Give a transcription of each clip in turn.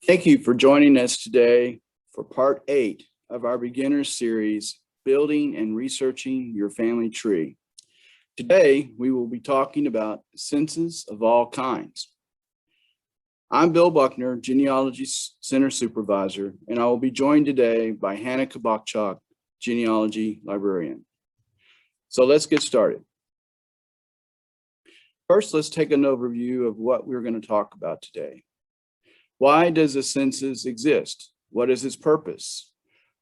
Thank you for joining us today for part 8 of our beginner series, Building and Researching Your Family Tree. Today, we will be talking about census of all kinds. I'm Bill Buckner, Genealogy Center Supervisor, and I will be joined today by Hannah Kabachak, Genealogy Librarian. So let's get started. First, let's take an overview of what we're going to talk about today. Why does a census exist? What is its purpose?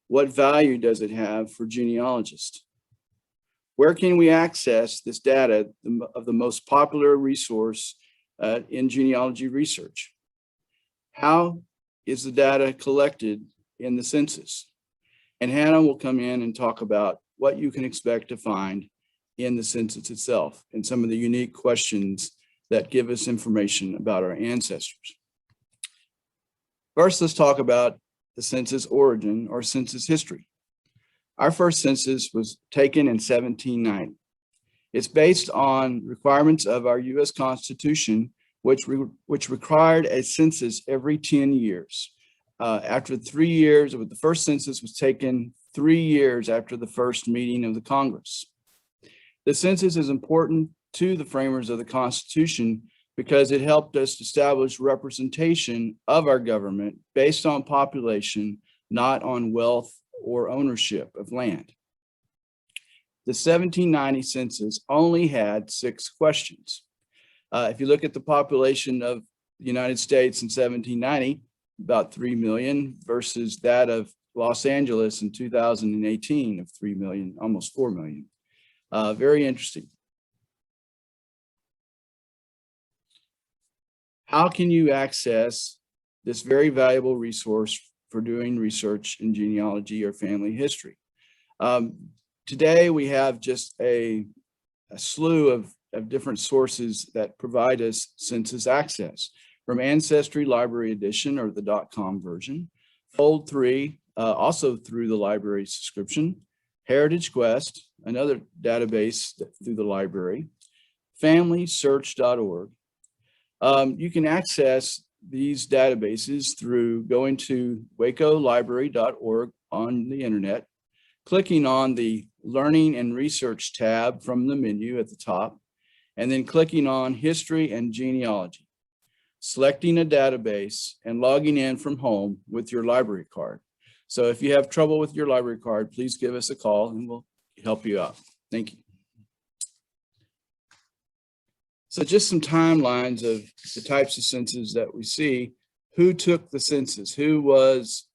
What value does it have for genealogists? Where can we access this data of the most popular resource in genealogy research? How is the data collected in the census? And Hannah will come in and talk about what you can expect to find in the census itself and some of the unique questions that give us information about our ancestors. First, let's talk about the census origin or census history. Our first census was taken in 1790. It's based on requirements of our U.S. Constitution, which required a census every 10 years. After 3 years, the first census was taken 3 years after the first meeting of the Congress. The census is important to the framers of the Constitution because it helped us establish representation of our government based on population, not on wealth or ownership of land. The 1790 census only had 6 questions. If you look at the population of the United States in 1790, about 3 million versus that of Los Angeles in 2018 of 3 million, almost 4 million. Very interesting. How can you access this very valuable resource for doing research in genealogy or family history? Today, we have just a slew of different sources that provide us census access, from Ancestry Library Edition or the .com version, Fold 3, also through the library subscription, Heritage Quest, another database through the library, FamilySearch.org. You can access these databases through going to wacolibrary.org on the internet, clicking on the Learning and Research tab from the menu at the top, and then clicking on History and Genealogy, selecting a database and logging in from home with your library card. So if you have trouble with your library card, please give us a call and we'll help you out. Thank you. So just some timelines of the types of census that we see. Who took the census? Who was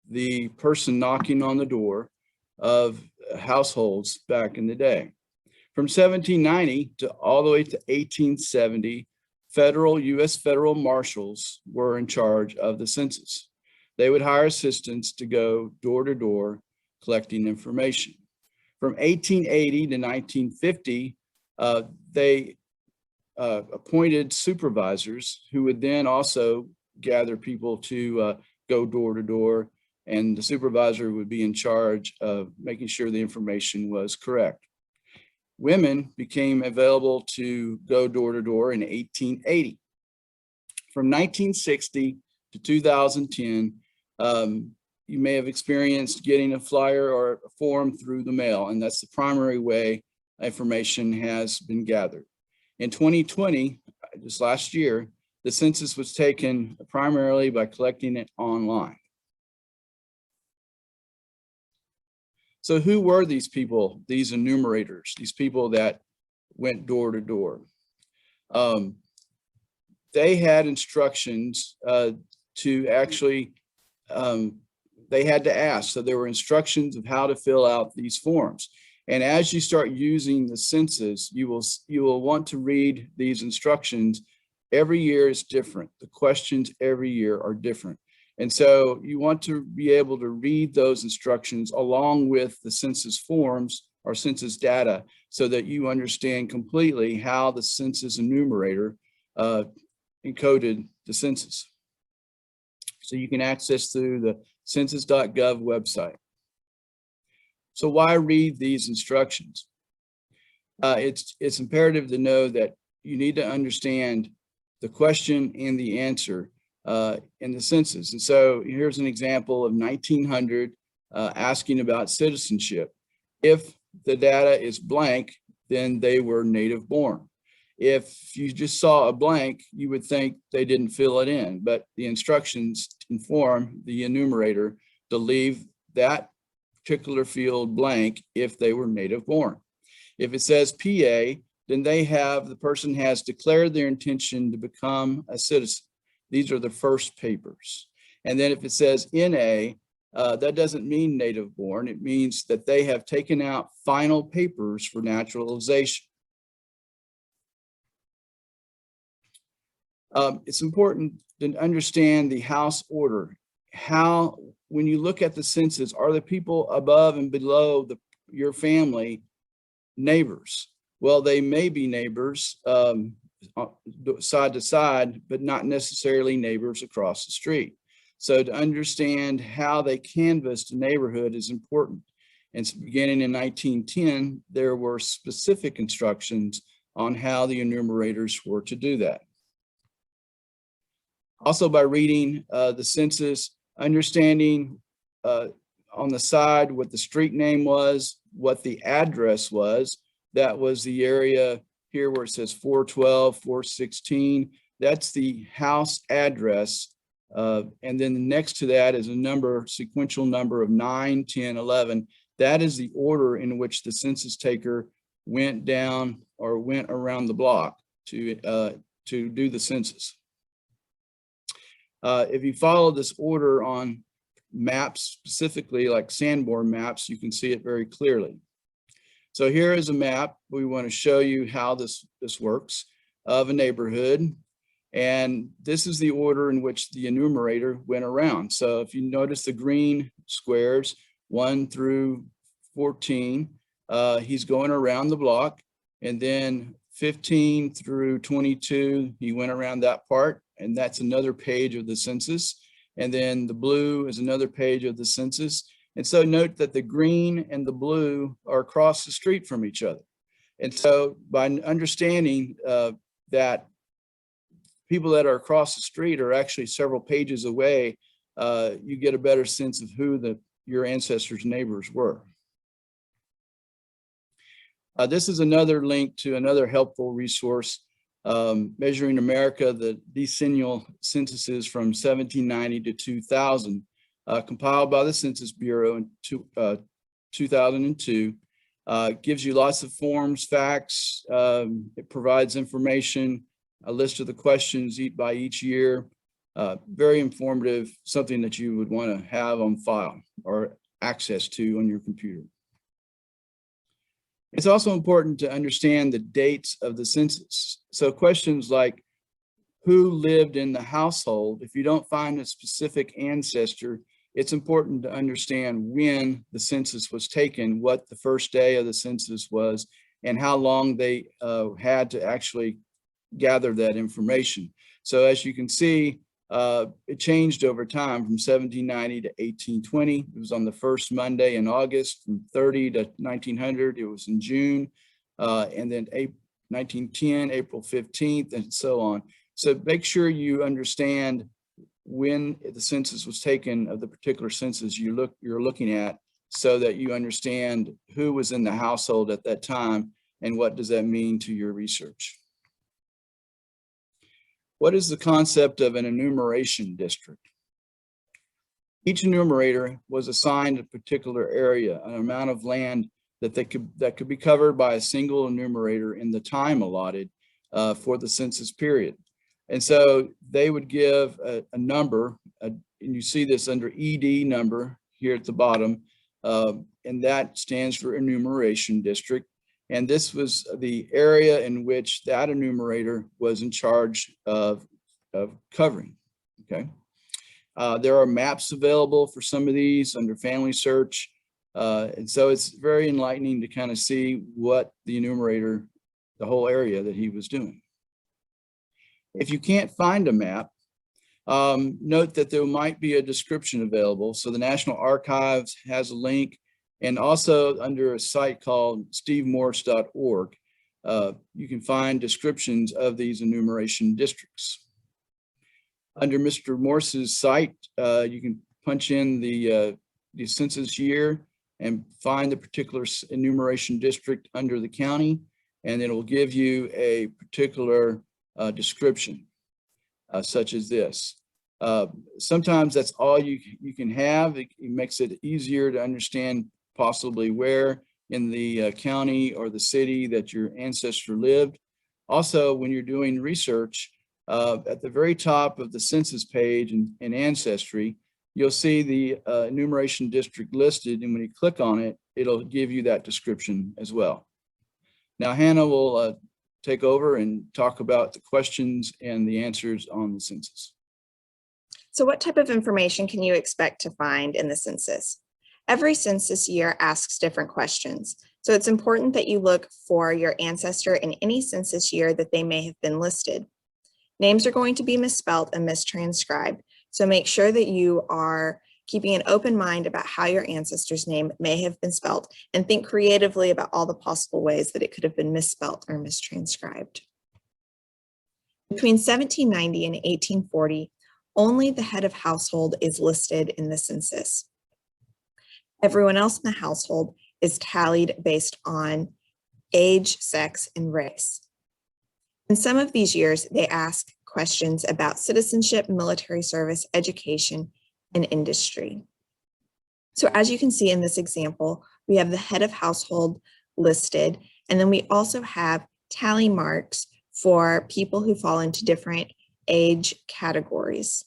the person knocking on the door of households back in the day? From 1790 to all the way to 1870, U.S. federal marshals were in charge of the census. They would hire assistants to go door to door collecting information. From 1880 to 1950, they appointed supervisors who would then also gather people to go door to door, and the supervisor would be in charge of making sure the information was correct. Women became available to go door to door in 1880. From 1960 to 2010, you may have experienced getting a flyer or a form through the mail, and that's the primary way information has been gathered. In 2020, just last year, the census was taken primarily by collecting it online. So who were these people, these enumerators, these people that went door to door? They had instructions to actually, they had to ask. So there were instructions of how to fill out these forms. And as you start using the census, you will want to read these instructions. Every year is different. The questions every year are different. And so you want to be able to read those instructions along with the census forms or census data so that you understand completely how the census enumerator encoded the census. So you can access through the census.gov website. So why read these instructions? It's imperative to know that you need to understand the question and the answer in the census. And so here's an example of 1900 asking about citizenship. If the data is blank, then they were native born. If you just saw a blank, you would think they didn't fill it in, but the instructions inform the enumerator to leave that particular field blank if they were native born. If it says PA, then the person has declared their intention to become a citizen. These are the first papers. And then if it says NA, that doesn't mean native born. It means that they have taken out final papers for naturalization. It's important to understand the house order. When you look at the census, are the people above and below your family neighbors? Well, they may be neighbors side to side, but not necessarily neighbors across the street. So to understand how they canvassed a neighborhood is important. And beginning in 1910, there were specific instructions on how the enumerators were to do that. Also, by reading the census, understanding on the side what the street name was, what the address was, that was the area here where it says 412, 416, that's the house address. And then next to that is a sequential number of 9, 10, 11. That is the order in which the census taker went down or went around the block to do the census. If you follow this order on maps, specifically like Sanborn maps, you can see it very clearly. So here is a map. We want to show you how this works of a neighborhood. And this is the order in which the enumerator went around. So if you notice the green squares, 1 through 14, he's going around the block. And then 15 through 22, he went around that part. And that's another page of the census. And then the blue is another page of the census. And so note that the green and the blue are across the street from each other. And so by understanding that people that are across the street are actually several pages away, you get a better sense of who your ancestors' neighbors were. This is another link to another helpful resource, Measuring America, the decennial censuses from 1790 to 2000, compiled by the Census Bureau in 2002. Gives you lots of forms, facts. It provides information, a list of the questions by each year. Very informative, something that you would want to have on file or access to on your computer. It's also important to understand the dates of the census. So questions like who lived in the household, if you don't find a specific ancestor, it's important to understand when the census was taken, what the first day of the census was, and how long they had to actually gather that information. So as you can see, it changed over time from 1790 to 1820. It was on the first Monday in August. From 30 to 1900, it was in June. And then 1910, April 15th, and so on. So make sure you understand when the census was taken of the particular census you're looking at, so that you understand who was in the household at that time and what does that mean to your research. What is the concept of an enumeration district? Each enumerator was assigned a particular area, an amount of land that could be covered by a single enumerator in the time allotted for the census period. And so they would give a number, and you see this under ED number here at the bottom, and that stands for enumeration district. And this was the area in which that enumerator was in charge of covering, okay? There are maps available for some of these under family search. And so it's very enlightening to kind of see what the enumerator, the whole area that he was doing. If you can't find a map, note that there might be a description available. So the National Archives has a link, and also under a site called stevemorse.org, you can find descriptions of these enumeration districts. Under Mr. Morse's site, you can punch in the census year and find the particular enumeration district under the county, and it will give you a particular description, such as this. Sometimes that's all you can have. It makes it easier to understand possibly where in the county or the city that your ancestor lived. Also, when you're doing research, at the very top of the census page in Ancestry, you'll see the enumeration district listed, and when you click on it, it'll give you that description as well. Now, Hannah will take over and talk about the questions and the answers on the census. So what type of information can you expect to find in the census? Every census year asks different questions. So it's important that you look for your ancestor in any census year that they may have been listed. Names are going to be misspelled and mistranscribed. So make sure that you are keeping an open mind about how your ancestor's name may have been spelled, and think creatively about all the possible ways that it could have been misspelled or mistranscribed. Between 1790 and 1840, only the head of household is listed in the census. Everyone else in the household is tallied based on age, sex, and race. In some of these years, they ask questions about citizenship, military service, education, and industry. So as you can see in this example, we have the head of household listed, and then we also have tally marks for people who fall into different age categories.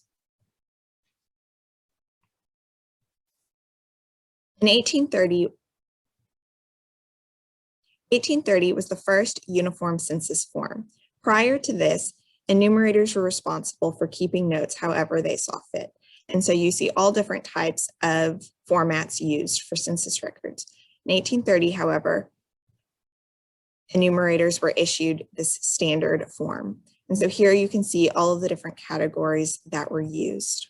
In 1830 was the first uniform census form. Prior to this, enumerators were responsible for keeping notes however they saw fit. And so you see all different types of formats used for census records. In 1830, however, enumerators were issued this standard form. And so here you can see all of the different categories that were used.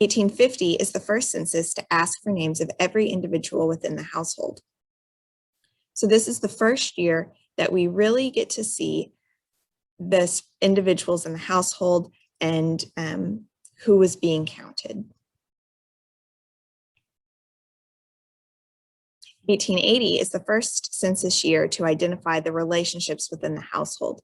1850 is the first census to ask for names of every individual within the household. So this is the first year that we really get to see the individuals in the household and who was being counted. 1880 is the first census year to identify the relationships within the household.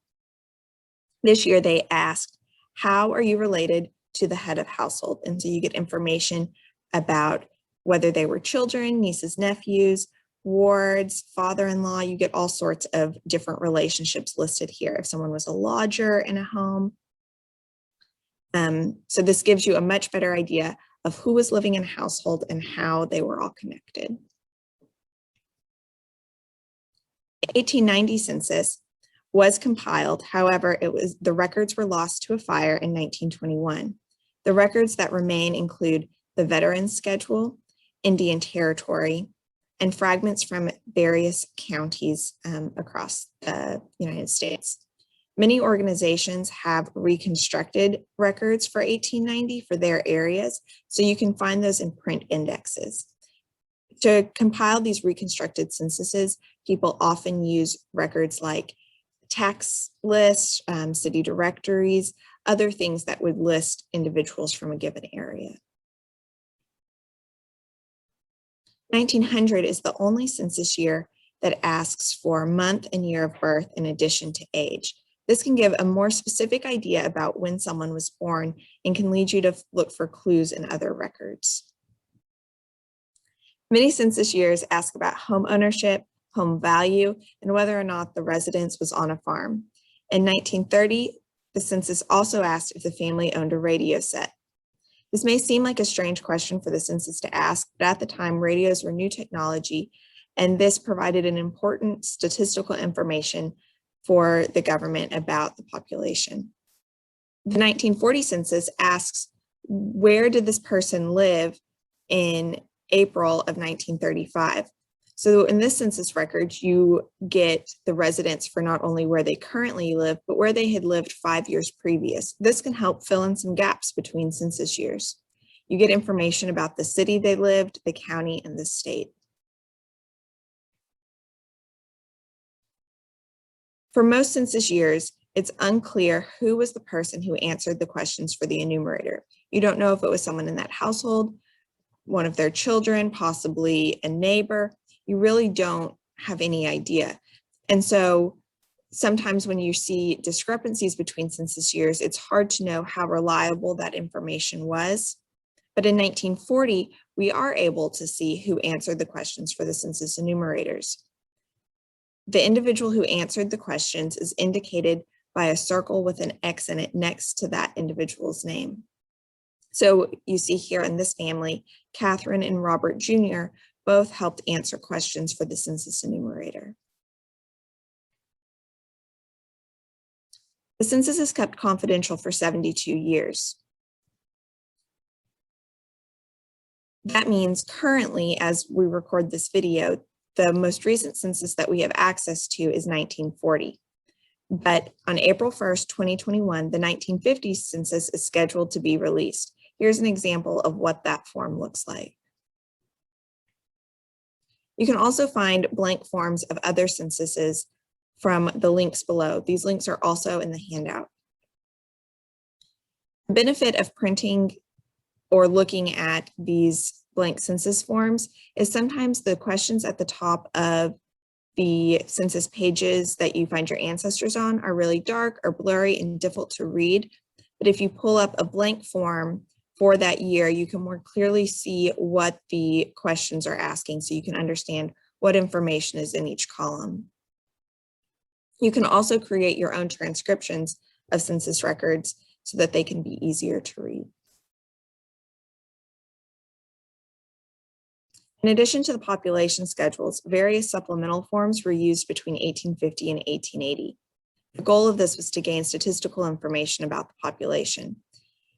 This year they asked, how are you related to the head of household? And so you get information about whether they were children, nieces, nephews, wards, father-in-law. You get all sorts of different relationships listed here. If someone was a lodger in a home. So this gives you a much better idea of who was living in a household and how they were all connected. The 1890 census was compiled. However, the records were lost to a fire in 1921. The records that remain include the Veterans Schedule, Indian Territory, and fragments from various counties across the United States. Many organizations have reconstructed records for 1890 for their areas, so you can find those in print indexes. To compile these reconstructed censuses, people often use records like tax lists, city directories, other things that would list individuals from a given area. 1900 is the only census year that asks for month and year of birth in addition to age. This can give a more specific idea about when someone was born and can lead you to look for clues in other records. Many census years ask about home ownership, home value, and whether or not the residence was on a farm. In 1930, the census also asked if the family owned a radio set. This may seem like a strange question for the census to ask, but at the time, radios were new technology, and this provided an important statistical information for the government about the population. The 1940 census asks, where did this person live in April of 1935? So in this census record, you get the residents for not only where they currently live, but where they had lived 5 years previous. This can help fill in some gaps between census years. You get information about the city they lived, the county, and the state. For most census years, It's unclear who was the person who answered the questions for the enumerator. You don't know if it was someone in that household, one of their children, possibly a neighbor. You really don't have any idea. And so sometimes when you see discrepancies between census years, it's hard to know how reliable that information was. But in 1940, we are able to see who answered the questions for the census enumerators. The individual who answered the questions is indicated by a circle with an X in it next to that individual's name. So you see here in this family, Catherine and Robert Jr. both helped answer questions for the census enumerator. The census is kept confidential for 72 years. That means currently, as we record this video, the most recent census that we have access to is 1940. But on April 1st, 2021, the 1950 census is scheduled to be released. Here's an example of what that form looks like. You can also find blank forms of other censuses from the links below. These links are also in the handout. The benefit of printing or looking at these blank census forms is sometimes the questions at the top of the census pages that you find your ancestors on are really dark or blurry and difficult to read. But if you pull up a blank form for that year, you can more clearly see what the questions are asking, so you can understand what information is in each column. You can also create your own transcriptions of census records so that they can be easier to read. In addition to the population schedules, various supplemental forms were used between 1850 and 1880. The goal of this was to gain statistical information about the population.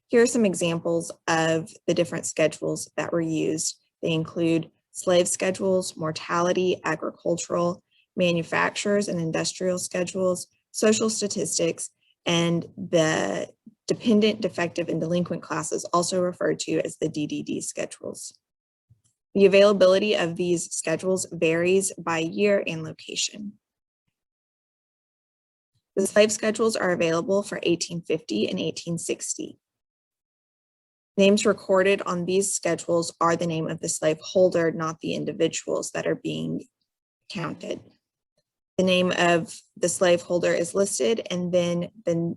Here are some examples of the different schedules that were used. They include slave schedules, mortality, agricultural, manufacturers and industrial schedules, social statistics, and the dependent, defective, and delinquent classes, also referred to as the DDD schedules. The availability of these schedules varies by year and location. The slave schedules are available for 1850 and 1860. Names recorded on these schedules are the name of the slave holder, not the individuals that are being counted. The name of the slave holder is listed, and then the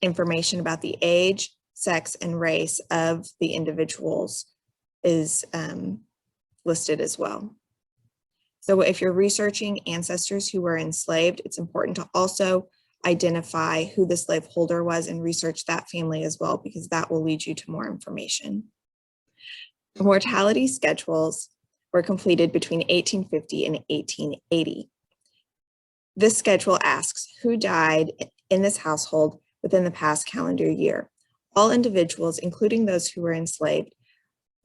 information about the age, sex, and race of the individuals is listed as well. So if you're researching ancestors who were enslaved, it's important to also identify who the slave holder was and research that family as well, because that will lead you to more information. The mortality schedules were completed between 1850 and 1880. This schedule asks who died in this household within the past calendar year. All individuals, including those who were enslaved,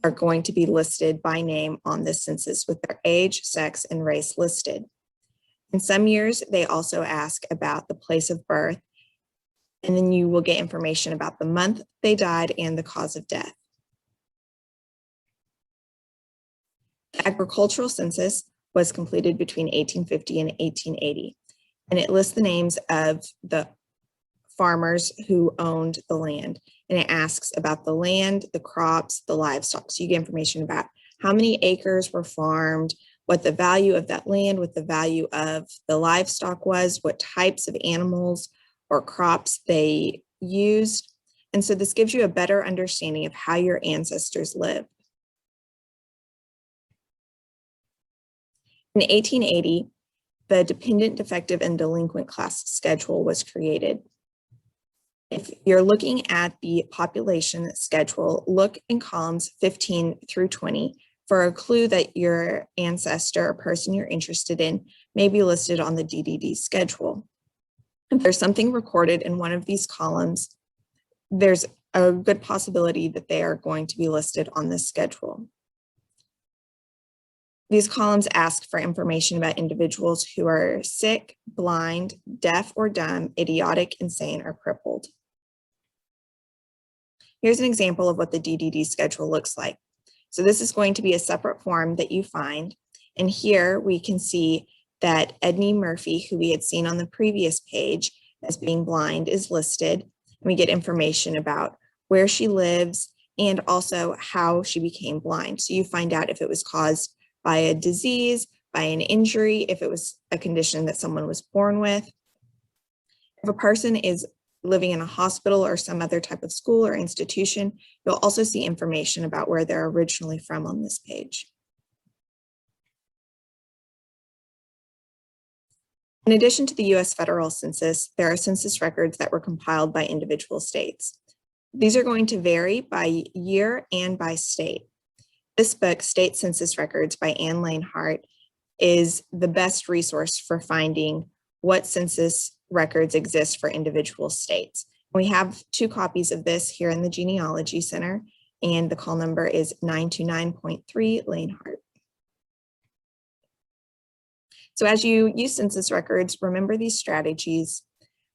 are going to be listed by name on this census with their age, sex, and race listed. In some years, they also ask about the place of birth, and then you will get information about the month they died and the cause of death. The agricultural census was completed between 1850 and 1880, and it lists the names of the farmers who owned the land, and it asks about the land, the crops, the livestock. So you get information about how many acres were farmed, what the value of that land, what the value of the livestock was, what types of animals or crops they used. And so this gives you a better understanding of how your ancestors lived. In 1880, the dependent, defective, and delinquent class schedule was created. If you're looking at the population schedule, look in columns 15 through 20 for a clue that your ancestor or person you're interested in may be listed on the DDD schedule. If there's something recorded in one of these columns, there's a good possibility that they are going to be listed on this schedule. These columns ask for information about individuals who are sick, blind, deaf or dumb, idiotic, insane, or crippled. Here's an example of what the DDD schedule looks like. So this is going to be a separate form that you find. And here we can see that Edney Murphy, who we had seen on the previous page, as being blind is listed. And we get information about where she lives and also how she became blind. So you find out if it was caused by a disease, by an injury, if it was a condition that someone was born with. If a person is living in a hospital or some other type of school or institution, you'll also see information about where they're originally from on this page. In addition to the U.S. federal census, there are census records that were compiled by individual states. These are going to vary by year and by state. This book, State Census Records by Ann Lanehart, is the best resource for finding what census records exist for individual states. We have 2 copies of this here in the Genealogy Center, and the call number is 929.3 Lanehart. So as you use census records, remember these strategies.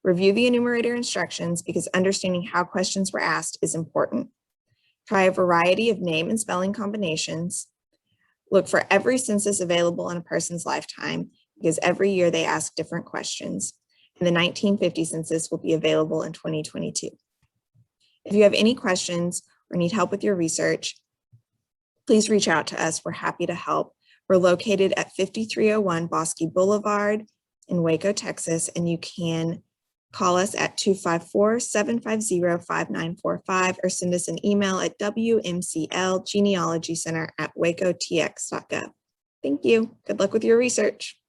Review the enumerator instructions because understanding how questions were asked is important. Try a variety of name and spelling combinations. Look for every census available in a person's lifetime because every year they ask different questions. And the 1950 census will be available in 2022. If you have any questions or need help with your research, please reach out to us. We're happy to help. We're located at 5301 Bosque Boulevard in Waco, Texas, and you can call us at 254-750-5945 or send us an email at wmclgenealogycenter@wacotx.gov. Thank you. Good luck with your research.